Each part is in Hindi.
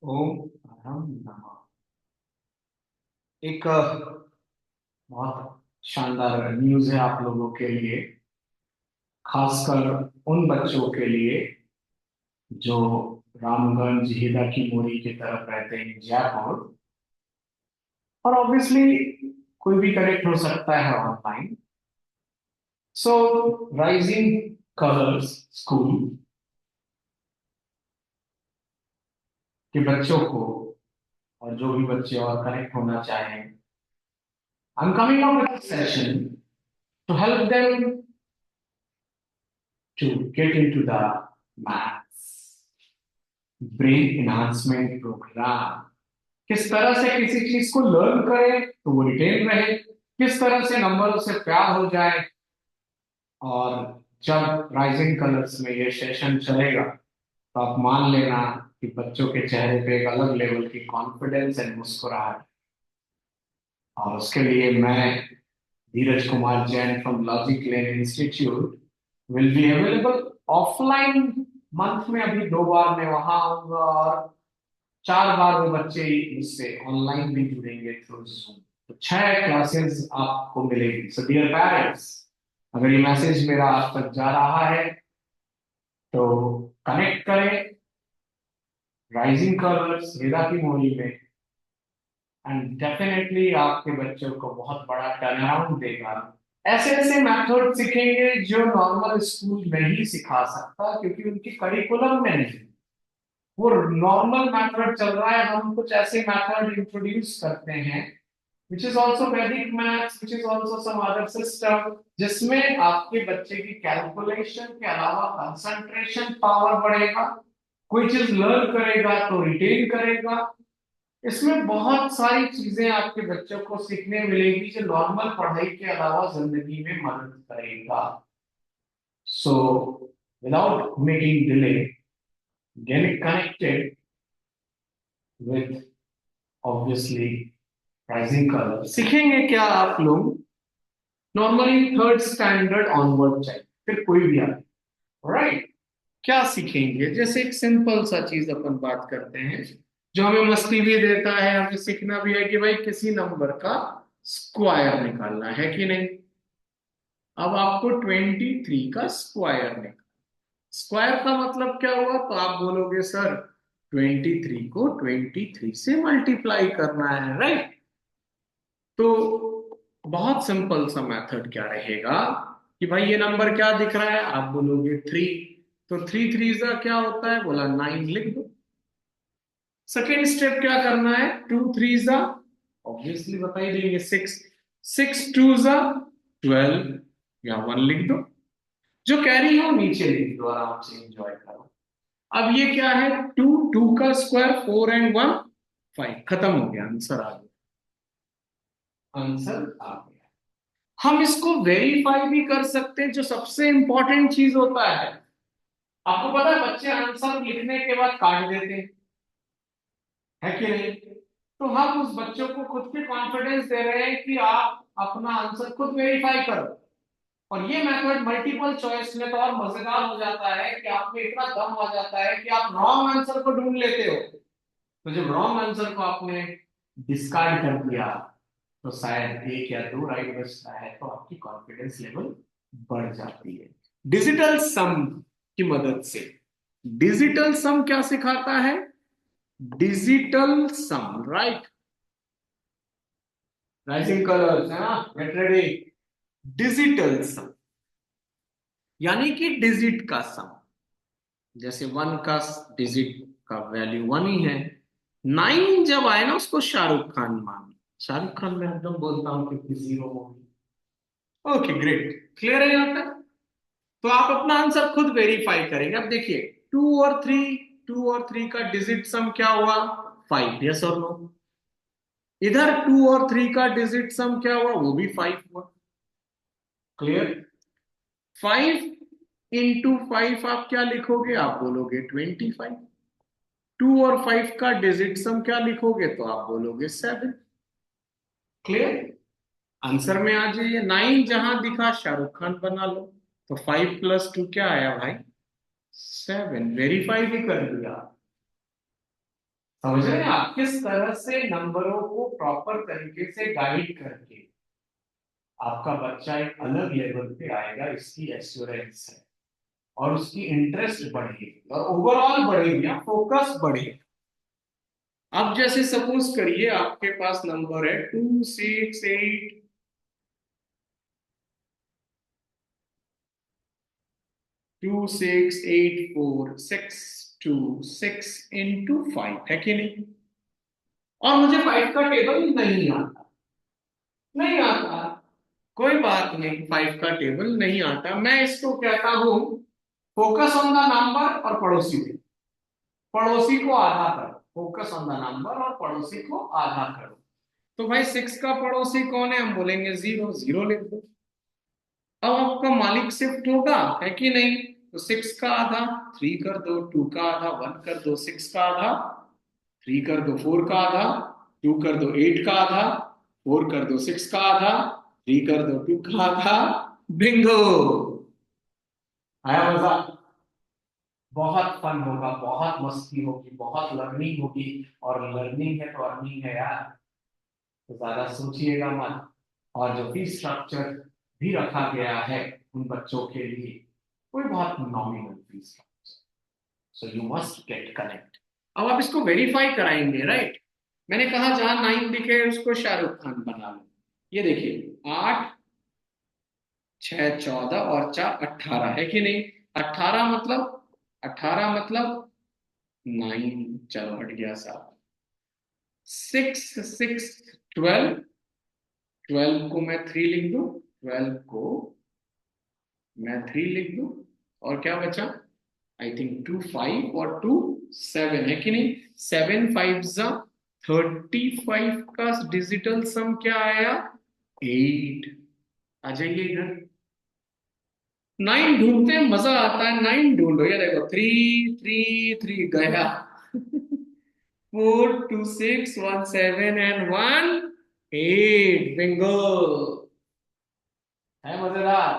ओम परम नमः। एक बहुत शानदार न्यूज है आप लोगों के लिए, खासकर उन बच्चों के लिए जो रामगंज हीरा की मोरी की तरफ रहते हैं, जयपुर। और ऑब्वियसली कोई भी कनेक्ट हो सकता है ऑनलाइन। सो राइजिंग कलर्स स्कूल के बच्चों को, और जो भी बच्चे और कनेक्ट होना चाहें, I am coming up with session to help them to get into the maths brain enhancement programme. किस तरह से किसी चीज को लर्न करे तो वो रिटेन रहे, किस तरह से नंबरों से प्यार हो जाए। और जब राइजिंग कलर्स में ये सेशन चलेगा तो आप मान लेना कि बच्चों के चेहरे पे एक अलग लेवल की कॉन्फिडेंस एंड मुस्कुराहट। और उसके लिए मैं, Dheeraj Kumar Jain from logic lane institute, will be available offline. Month में अभी 2 बार मैं वहां आऊंगा, और 4 बार वो बच्चे मुझसे ऑनलाइन भी जुड़ेंगे थ्रू जूम। तो 6 क्लासेस आपको मिलेगी। सो डियर पेरेंट्स, अगर ये मैसेज मेरा आज तक जा रहा है तो कनेक्ट करें राइजिंग कलर्स वेदा की मोरी में, एंड डेफिनेटली आपके बच्चों को बहुत बड़ा टर्न अराउंड देगा। ऐसे ऐसे मेथड सीखेंगे जो नॉर्मल स्कूल नहीं सिखा सकता, क्योंकि उनकी करिकुलम में नहीं। वो नॉर्मल मेथड चल रहा है, हम कुछ ऐसे मेथड इंट्रोड्यूस करते हैं which is also Vedic maths, which is also some other system, जिसमें आपके बच्चे की कैलकुलेशन के अलावा कंसंट्रेशन पावर बढ़ेगा। कोई चीज लर्न करेगा तो रिटेन करेगा। इसमें बहुत सारी चीजें आपके बच्चों को सीखने मिलेगी जो नॉर्मल पढ़ाई के अलावा जिंदगी में मदद करेगा। So without making delay, get connected with obviously rising color। सीखेंगे क्या आप लोग? नॉर्मली थर्ड स्टैंडर्ड ऑनवर्ड चाहिए, फिर कोई भी आए। राइट? क्या सीखेंगे? जैसे एक सिंपल सा चीज अपन बात करते हैं जो हमें मस्ती भी देता है, हमें सीखना भी है कि भाई किसी नंबर का स्क्वायर निकालना है कि नहीं। अब आपको 23 का स्क्वायर निकालना। स्क्वायर का मतलब क्या हुआ? तो आप बोलोगे सर 23 को 23 से मल्टीप्लाई करना है, राइट? तो बहुत सिंपल सा मेथड क्या रहेगा कि भाई ये नंबर क्या दिख रहा है, आप बोलोगे 3। तो 3 3 जा क्या होता है, बोला 9, लिख दो। सेकेंड स्टेप क्या करना है, 2 3 जा, ऑब्वियसली बता ही देंगे 6। 6 2 जा 12, या 1 लिख दो। जो कैरी हो नीचे लिख दो, आराम से एंजॉय करो। अब ये क्या है, 2 2 का स्क्वायर 4 एंड 1 5, खत्म हो गया, आंसर आ गया। आंसर आ गया। हम इसको वेरीफाई भी कर सकते हैं, जो सबसे इंपॉर्टेंट चीज होता है। आपको पता है बच्चे आंसर लिखने के बाद काट देते हैं, है कि नहीं? तो हम उस बच्चों को खुद पे कॉन्फिडेंस दे रहे हैं कि आप अपना आंसर खुद वेरीफाई करो। और ये मेथड मल्टीपल चॉइस में तो और मजेदार हो जाता है कि आप में इतना दम आ जाता है कि आप रॉन्ग आंसर को ढूंढ लेते हो। तो जब रॉन्ग आंसर को आपने डिस्कार्ड कर दिया, तो शायद एक या दो राइट बचता है, तो आपकी कॉन्फिडेंस लेवल बढ़ जाती है। डिजिटल सम की मदद से, डिजिटल सम क्या सिखाता है? डिजिटल सम, राइट? राइजिंग कलर्स है ना, गेट रेडी। डिजिटल सम यानी कि डिजिट का सम। जैसे 1 का डिजिट का वैल्यू 1 ही है। 9 जब आए ना, उसको शाहरुख खान मान। शाहरुख खान मैं एकदम बोलता हूँ कि 0 होगी। ओके, ग्रेट, क्लियर है यहाँ तक? तो आप अपना आंसर खुद वेरीफाई करेंगे। अब देखिए, 2 और 3 का डिजिट सम क्या हुआ? 5, यस और नो? इधर 2 और 3 का डिजिट सम क्या हुआ? वो भी 5 हुआ। क्लियर? 5 इंटू 5 आप क्या लिखोगे? आप बोलोगे 25। 2 और 5 का डिजिट सम क्या लिखोगे? तो आप बोलोगे 7। क्लियर? आंसर में आ जाइए। 9 जहां दिखा शाहरुख खान बना लो। तो 5 + 2 क्या आया भाई? 7। वेरीफाई भी कर दिया। समझ रहे हैं आप, किस तरह से नंबरों को प्रॉपर तरीके से गाइड करके आपका बच्चा एक अलग लेवल पे आएगा, इसकी एश्योरेंस है। और उसकी इंटरेस्ट बढ़ेगी और ओवरऑल बढ़ेगी, फोकस बढ़ेगा। अब जैसे सपोज करिए आपके पास नंबर है 2684626 है कि नहीं। और मुझे 5 का टेबल नहीं आता, नहीं आता, कोई बात नहीं, 5 का टेबल नहीं आता, मैं इसको कहता हूं फोकस ऑन द नंबर और पड़ोसी पे, पड़ोसी को आधा करो, फोकस ऑन द नंबर और पड़ोसी को आधा करो। तो भाई 6 का पड़ोसी कौन है, हम बोलेंगे 0, 0 लिख दो। अब आपका मालिक शिफ्ट होगा, है कि नहीं। तो 6 का आधा 3 कर दो, 2 का आधा 1 कर दो, 6 का आधा 3 कर दो, 4 का आधा 2 कर दो, 8 का आधा 4 कर दो, 6 का आधा 3 कर दो, 2 का आधा। बिंगो। आया मजा। बहुत फन होगा, बहुत मस्ती होगी, बहुत लर्निंग होगी। और लर्निंग है तो अर्निंग है यार, तो ज्यादा सोचिएगा मत। और जो फीस स्ट्रक्चर भी रखा गया है उन बच्चों के लिए, कोई बहुत nominal fees structure, so you must get connect. अब आप इसको वेरीफाई कराएंगे, राइट। मैंने कहा जहां 9 दिखे उसको शाहरुख खान बना लो। ये देखिए 8, 6, 14 और 4 18 है कि नहीं। 18 मतलब, 18 मतलब 9, चलो हट गया साहब। 6, 6, 12, 12 को मैं 3 लिख दूं, 12 को मैं 3 लिख दूं। और क्या बचा, आई थिंक 2 5 और 2 7 है कि नहीं। 7 5 जा 35 का डिजिटल सम क्या आया, 8। आ जाइए इधर, 9 ढूंढते हैं मजा आता है, 9 ढूंढो। ये देखो 3 3 3 गया 4 2 6 1 7 एंड 1 8। बिंगो। है मजेदार,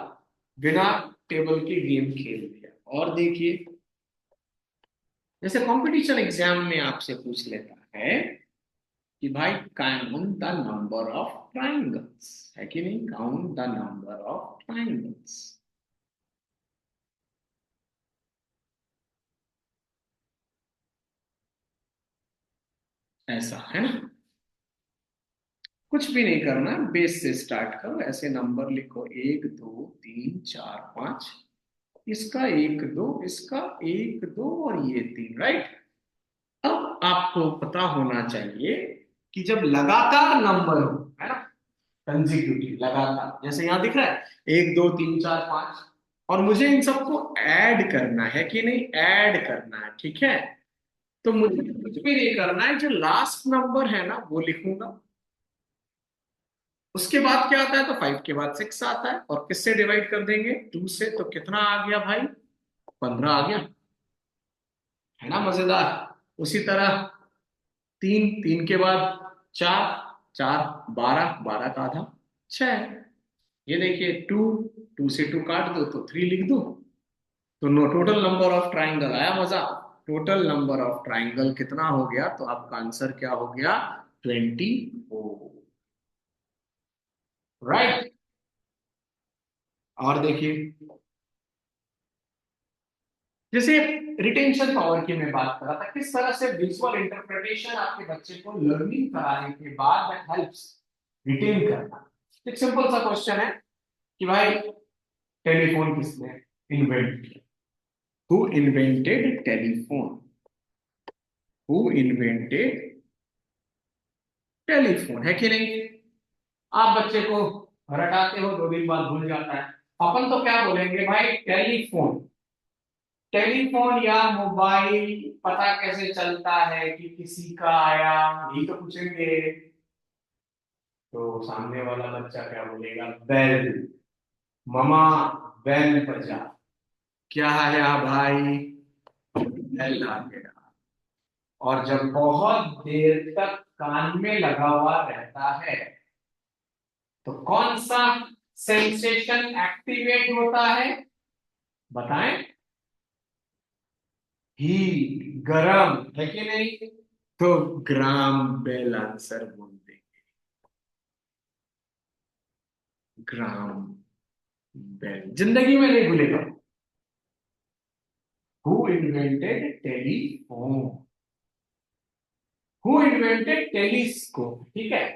बिना टेबल के गेम खेल दिया। और देखिए, जैसे कंपटीशन एग्जाम में आपसे पूछ लेता है कि भाई count the number of triangles, है कि नहीं, count the number of triangles. ऐसा है ना। कुछ भी नहीं करना, बेस से स्टार्ट करो, ऐसे नंबर लिखो 1 2 3 4 5, इसका 1 2, इसका 1 2 और ये 3, राइट। अब आपको पता होना चाहिए कि जब लगातार नंबर हो, है ना, कंजिक्यूटिव लगातार, जैसे यहां दिख रहा है 1 2 3 4 5, और मुझे इन सबको ऐड करना है कि नहीं, ऐड करना है, ठीक है। तो मुझे कुछ भी नहीं करना है, जो लास्ट नंबर है ना वो लिखूंगा। उसके बाद क्या आता है, तो 5 के बाद 6 आता है, और किससे डिवाइड कर देंगे, 2 से। तो कितना आ गया भाई, 15 आ गया, है ना मजेदार। उसी तरह 3, 3 के बाद 4, 4 12, 12 का आधा 6। ये देखिए 2, 2 से 2 काट दो तो 3 लिख दो। तो no, total number of triangle, आया मजा। टोटल नंबर ऑफ ट्राइंगल कितना हो गया, तो आपका आंसर क्या हो गया, 24, राइट। और देखिए, जैसे रिटेंशन पावर की मैं बात कर रहा था, किस तरह से विजुअल इंटरप्रिटेशन आपके बच्चे को लर्निंग कराने के बाद दैट हेल्प्स रिटेन करना। एक सिंपल सा क्वेश्चन है कि भाई टेलीफोन किसने इन्वेंट किया, who invented telephone, who invented telephone, है कि नहीं। आप बच्चे को रटाते हो, 2 दिन बाद भूल जाता है। अपन तो क्या बोलेंगे भाई, टेलीफोन। टेलीफोन या मोबाइल पता कैसे चलता है कि किसी का आया, यही तो पूछेंगे। तो सामने वाला बच्चा क्या बोलेगा, बेल, ममा बेल बजा। क्या है भाई, बेल आ गया। और जब बहुत देर तक कान में लगा हुआ रहता है तो कौन सा सेंसेशन एक्टिवेट होता है, बताएं। हीट, गरम, है कि नहीं। तो ग्राम बेल आंसर बोल देंगे। ग्राम बेल जिंदगी में नहीं भूलेगा। Who invented telephone? Who invented telescope? ठीक है।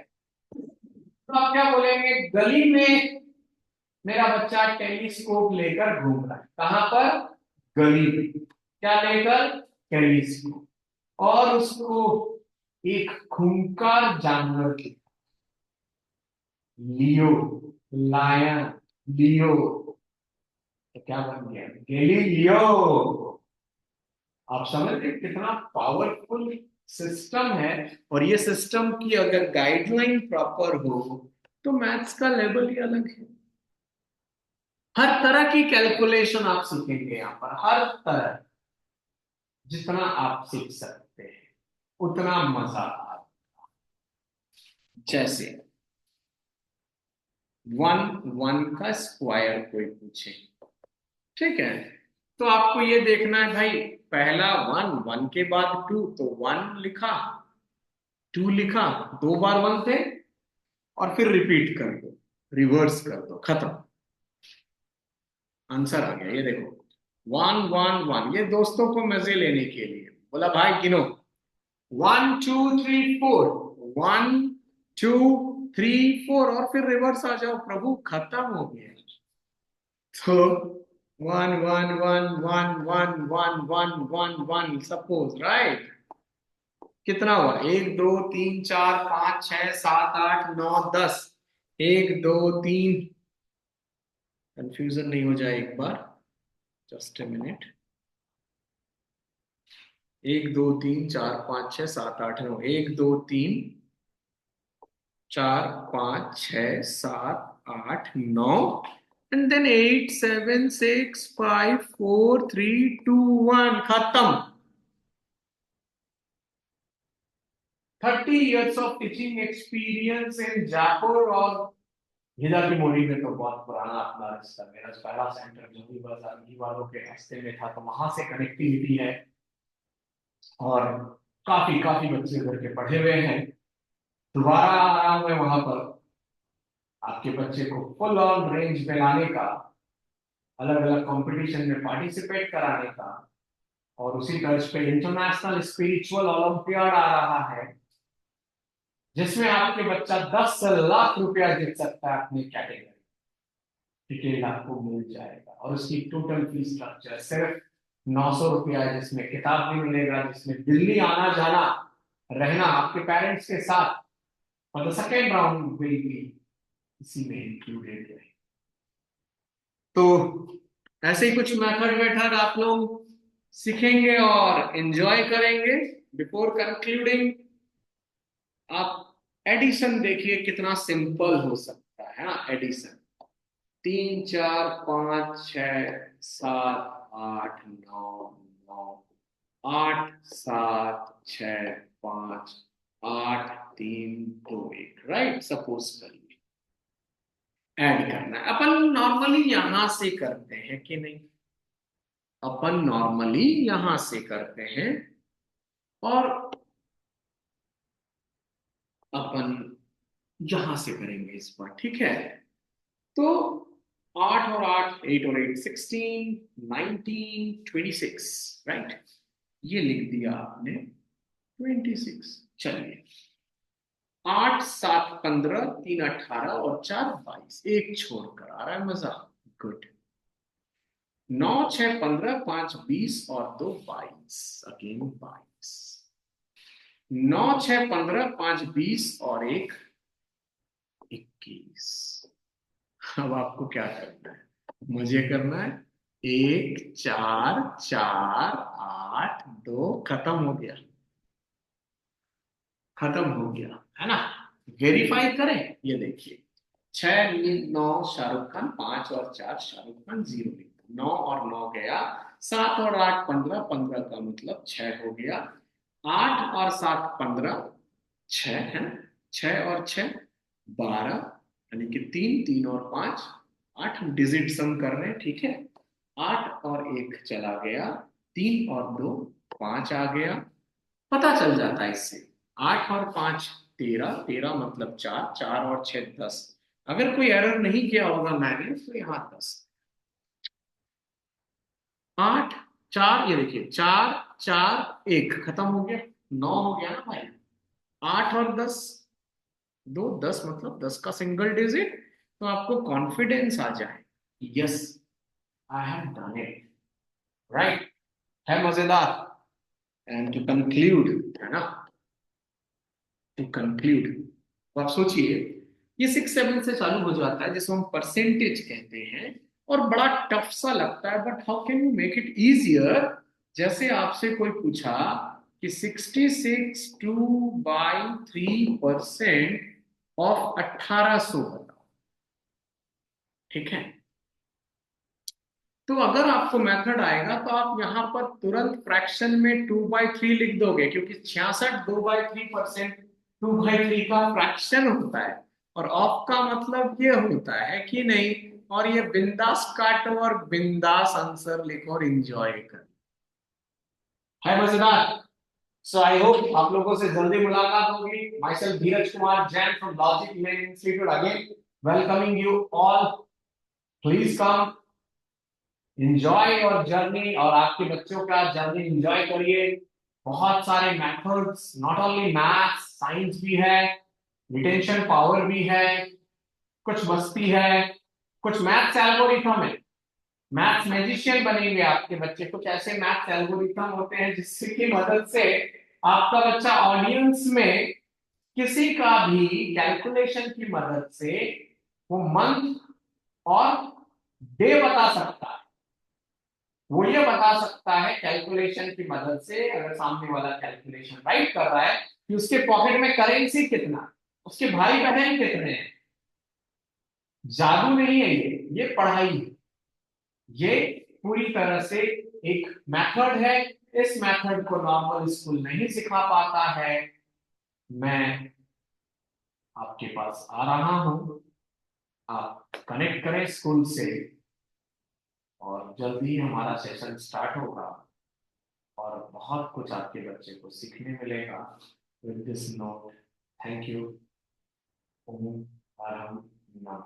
तो आप क्या बोलेंगे? गली में मेरा बच्चा टेलीस्कोप लेकर घूम रहा है। कहां पर? गली में। क्या लेकर? टेलीस्कोप। और उसको एक खूंखार जानवर की, लियो, लायन, लियो, तो क्या बन गया? गैलीलियो। आप समझ रहे हैं कितना पावरफुल सिस्टम है। और ये सिस्टम की अगर गाइडलाइन प्रॉपर हो तो मैथ्स का लेवल ही अलग है। हर तरह की कैलकुलेशन आप सीखेंगे यहां पर, हर तरह। जितना आप सीख सकते हैं उतना मजा आता। जैसे वन, वन का स्क्वायर कोई पूछे, ठीक है, तो आपको ये देखना है भाई, पहला वन, वन के बाद टू, तो वन लिखा, टू लिखा, दो बार वन थे, और फिर रिपीट कर दो, रिवर्स कर दो, खत्म, आंसर आ गया। ये देखो, वन वन वन, ये दोस्तों को मजे लेने के लिए बोला भाई गिनो, 1 2 3 4, 1 2 3 4, और फिर रिवर्स आ जाओ, प्रभु खत्म हो गया। तो one one one one one one one one one, suppose, right? कितना हुआ? 1 2 3 4 5 6 7 8 9 10। 1 2 3, कंफ्यूजन नहीं हो जाए एक बार, just a minute. 1 2 3 4 5 6 7 8 9, 1 2 3 4 5 6 7 8 9, and then 8 7 6 5 4 3 2 1, खत्म। 30 years of teaching experience in Jaipur और हिदा की मोड़ी में, तो बहुत पुराना अपना रिश्ता। मेरा पहला सेंटर जो भी बाजार वालों के रास्ते में था, तो वहां से कनेक्टिविटी है। और काफी काफी बच्चे उधर के पढ़े हुए हैं। दोबारा आ रहा हूं मैं वहां पर, आपके बच्चे को फुल ऑन रेंज में लाने का, अलग अलग कंपटीशन में पार्टिसिपेट कराने का, और उसी तर्ज पे इंटरनेशनल स्पिरिचुअल ओलंपियाड आ रहा है, जिसमें आपके बच्चा 10 लाख रुपया जीत सकता है अपनी कैटेगरी। डिटेल आपको मिल जाएगा। और उसकी टोटल फीस स्ट्रक्चर सिर्फ 900 रुपया है, जिसमें किताब भी मिलेगा, जिसमें दिल्ली आना जाना, रहना आपके पेरेंट्स के साथ, और the second round will be इसी में इंक्लूडेड है। तो ऐसे ही कुछ मेथड वेथड आप लोग सीखेंगे और एंजॉय करेंगे। बिफोर कंक्लूडिंग, आप एडिशन देखिए कितना सिंपल हो सकता है ना, एडिशन। 3 4 5 6 7 8 9 9, 8 7 6 5 8 3 2 1, राइट? सपोज करिए ऐड करना है। अपन नॉर्मली यहां से करते हैं कि नहीं? अपन नॉर्मली यहां से करते हैं, और अपन यहां से करेंगे इस बार, ठीक है? तो 8 और 8, 8 और 8 16, 19 26, राइट? ये लिख दिया आपने 26। चलिए, 8 7 15, 3 18, और 4 22, एक छोड़कर आ रहा है मजा। गुड। 9 6 15, 5 20, और 2 22, अगेन 22। 9 6 15, 5 20, और एक 21। अब आपको क्या करना है? मुझे करना है 1 4 4 8 2, खत्म हो गया, खत्म हो गया, है ना? वेरीफाई करें, ये देखिए, 6 9 शाहरुख खान, 5 और 4 शाहरुख खान, 0 लिखा, 9 और 9 गया, 7 और 8 15, 15 का मतलब 6 हो गया, 8 और 7 15, 6 है, 6 और 6 12, यानी कि 3 3 और 5 8, डिजिट सम कर रहे हैं, ठीक है? 8 और 1 चला गया, 3 और 2 5 आ गया, पता चल जाता है इससे। 8 और 5 13, 13 मतलब 4, 4 और 6 10। अगर कोई एरर नहीं किया होगा मैंने तो यहाँ 10। 8 4, ये देखिए 4 4 1 खत्म हो गया, 9 हो गया ना भाई। 8 और 10, 2 10 मतलब 10 का सिंगल डिजिट। तो आपको कॉन्फिडेंस आ जाए, yes I have done it, right. है मजेदार। एंड टू कंक्लूड, है ना, टू कंक्लूड, तो आप सोचिए, ये 6 7 से चालू हो जाता है जिसको हम परसेंटेज कहते हैं, और बड़ा टफ सा लगता है, but how can you make it easier. जैसे आपसे कोई पूछा कि 66 2/3% ऑफ 1800 बताओ, ठीक है। तो अगर आपको मेथड आएगा तो आप यहां पर तुरंत फ्रैक्शन में 2/3 लिख दोगे, क्योंकि 66 2/3%, 2/3 का फ्रैक्शन होता है। और ऑफ का मतलब ये होता है कि नहीं, और ये बिंदास काटो और बिंदास आंसर लिखो और एंजॉय करो। है मजेदार। सो आई होप आप लोगों से जल्दी मुलाकात होगी। My self Dheeraj Kumar Jain from logic learning institute again welcoming you all. Please come enjoy your journey, और आपके बच्चों का जर्नी एंजॉय करिए। बहुत सारे methods, not only maths, science भी है, रिटेंशन पावर भी है, कुछ मस्ती है, कुछ मैथ्स एल्गोरिथम है। मैथ्स मैजिशियन बनेंगे आपके बच्चे। कुछ ऐसे मैथ्स एल्गोरिथम होते हैं जिससे की मदद से आपका बच्चा ऑडियंस में किसी का भी कैलकुलेशन की मदद से वो मंथ और डे बता सकता है। वो ये बता सकता है कैलकुलेशन की मदद से, अगर सामने वाला कैलकुलेशन राइट कर रहा है, कि उसके पॉकेट में करेंसी कितना, उसके भाई बहन कितने हैं। जादू नहीं है ये पढ़ाई है। ये पूरी तरह से एक मेथड है। इस मेथड को नॉर्मल स्कूल नहीं सिखा पाता है। मैं आपके पास आ रहा हूं, आप कनेक्ट करें स्कूल से, और जल्दी ही हमारा सेशन स्टार्ट होगा, और बहुत कुछ आपके बच्चे को सीखने मिलेगा। With this note, thank you. ओम आराम नाम।